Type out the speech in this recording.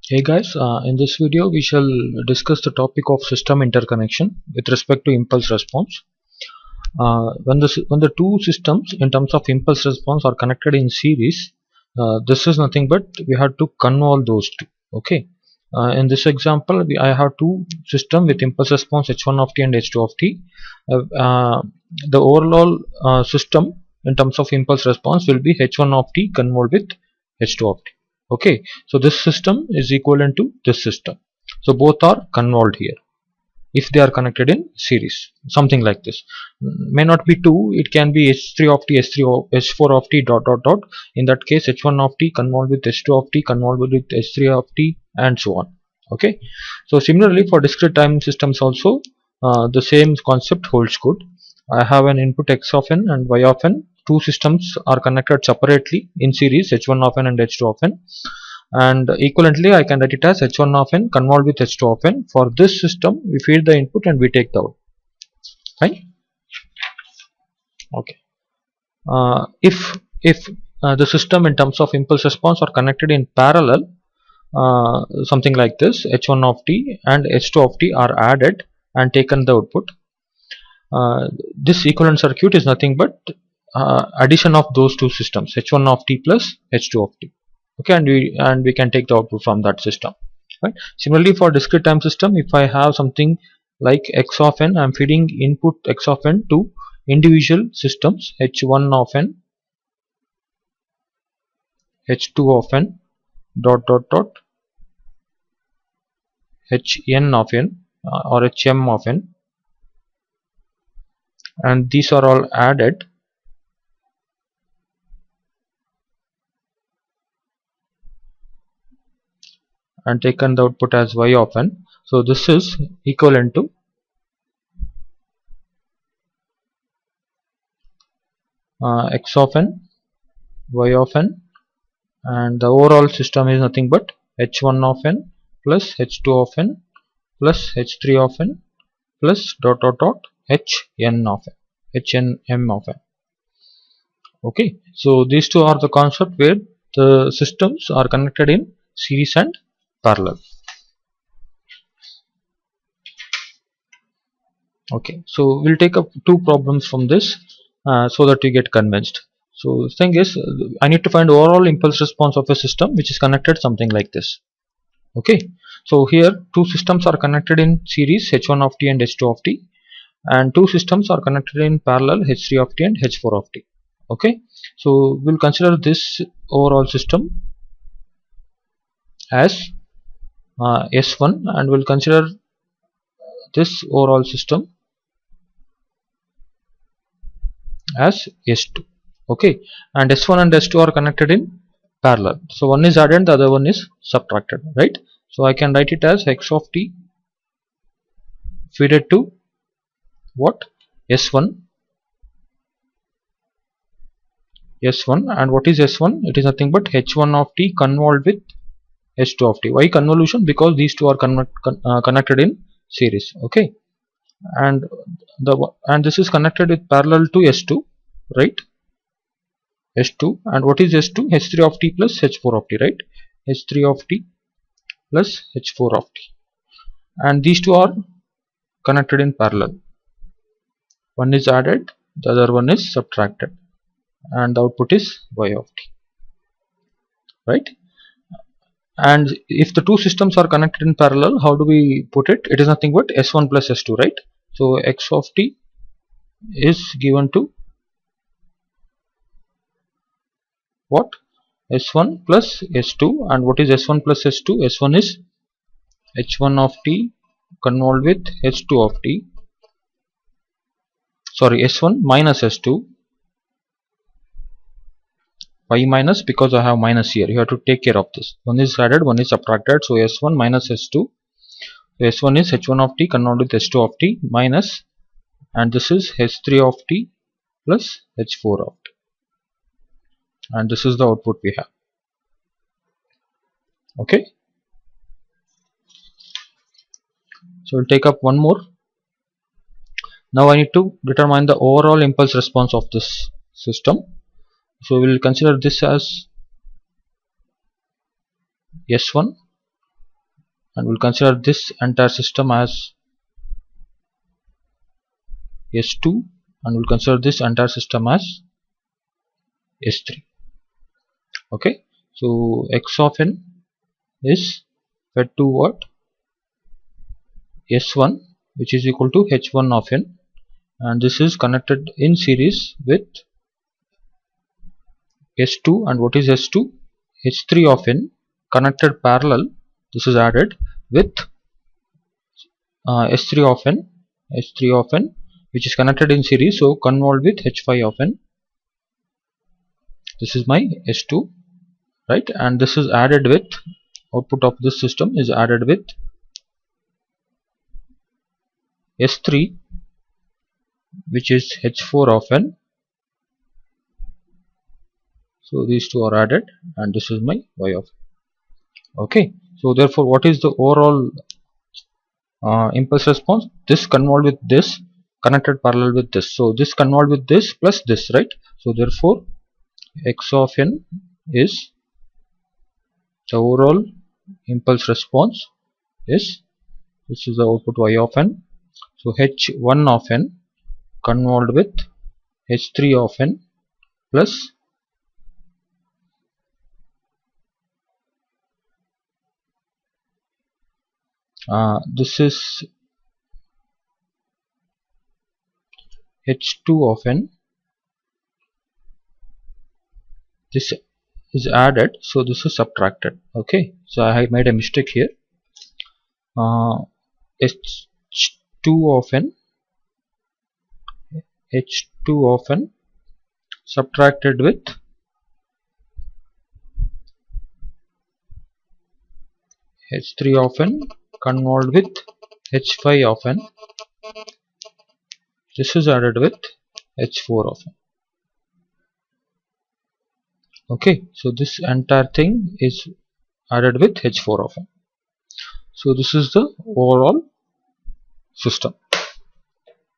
Hey guys, in this video we shall discuss the topic of system interconnection with respect to impulse response. When the two systems in terms of impulse response are connected in series, this is nothing but we have to convolve those two. Okay. In this example, I have two system with impulse response h1 of t and h2 of t. The overall system in terms of impulse response will be h1 of t convolved with h2 of t. Okay, so this system is equivalent to this system, so both are convolved here if they are connected in series, something like this. May not be two, it can be h3 of t, h4 of t dot dot dot. In that case, h1 of t convolved with h2 of t convolved with h3 of t and so on. Okay, so similarly for discrete time systems also the same concept holds good. I have an input x of n and y of n. Two systems are connected separately in series, h1 of n and h2 of n, and equivalently I can write it as h1 of n convolved with h2 of n. For this system we feed the input and we take the output. Fine. Okay. If the system in terms of impulse response are connected in parallel, something like this, h1 of t and h2 of t are added and taken the output. This equivalent circuit is nothing but addition of those two systems, h1 of t plus h2 of t. Okay, and we can take the output from that system. Right. Similarly, for discrete time system, if I have something like x of n, I am feeding input x of n to individual systems h1 of n, h2 of n, dot dot dot, hn of n or hm of n, and these are all added and taken the output as y of n. So this is equivalent to x of n, y of n, and the overall system is nothing but h1 of n plus h2 of n plus h3 of n plus dot dot dot hn of n, hnm of n. Okay, so these two are the concept where the systems are connected in series and parallel. Okay, so we'll take up two problems from this so that you get convinced. So the thing is, I need to find overall impulse response of a system which is connected something like this. Okay, so here two systems are connected in series, h1 of t and h2 of t, and two systems are connected in parallel, h3 of t and h4 of t. Okay, so we'll consider this overall system as S1, and we'll consider this overall system as S2. Okay, and S1 and S2 are connected in parallel, so one is added, the other one is subtracted, right? So I can write it as x of t fed to what? S1, and what is S1? It is nothing but h1 of t convolved with h2 of t. Why convolution? Because these two are connected in series. Okay, and this is connected with parallel to S2, right? S2, and what is S2? h3 of t plus h4 of t, right? h3 of t plus h4 of t, and these two are connected in parallel. One is added, the other one is subtracted, and the output is y of t, right? And if the two systems are connected in parallel, how do we put it? It is nothing but S1 plus S2, right? So x of t is given to what? S1 plus S2, and what is S1 plus S2? S1 is h1 of t convolved with h2 of t, sorry, S1 minus S2, y minus, because I have minus here, you have to take care of this. One is added, one is subtracted, so S1 minus S2. So S1 is h1 of t convolved with h2 of t minus, and this is h3 of t plus h4 of t, and this is the output we have. Okay, so we'll take up one more. Now I need to determine the overall impulse response of this system. So we will consider this as S1, and we'll consider this entire system as S2, and we'll consider this entire system as S3. Okay, so X of n is fed to what? S1, which is equal to H1 of n, and this is connected in series with S2. And what is S2? H3 of n connected parallel. This is added with S3 of n, which is connected in series, so convolved with H5 of n. This is my S2, right? And this is added with, output of this system is added with S3, which is H4 of n. So these two are added, and this is my Y of n. Okay, so therefore what is the overall impulse response? This convolved with this connected parallel with this, so this convolved with this plus this, right? So therefore X of n is the overall impulse response is, this is the output Y of n, so H1 of n convolved with H3 of n plus this is H2 of n. This is added, so this is subtracted. Okay, so I made a mistake here. H2 of n, H2 of n subtracted with H3 of n convolved with H5 of n. This is added with H4 of n. Okay, so this entire thing is added with H4 of n. So this is the overall system.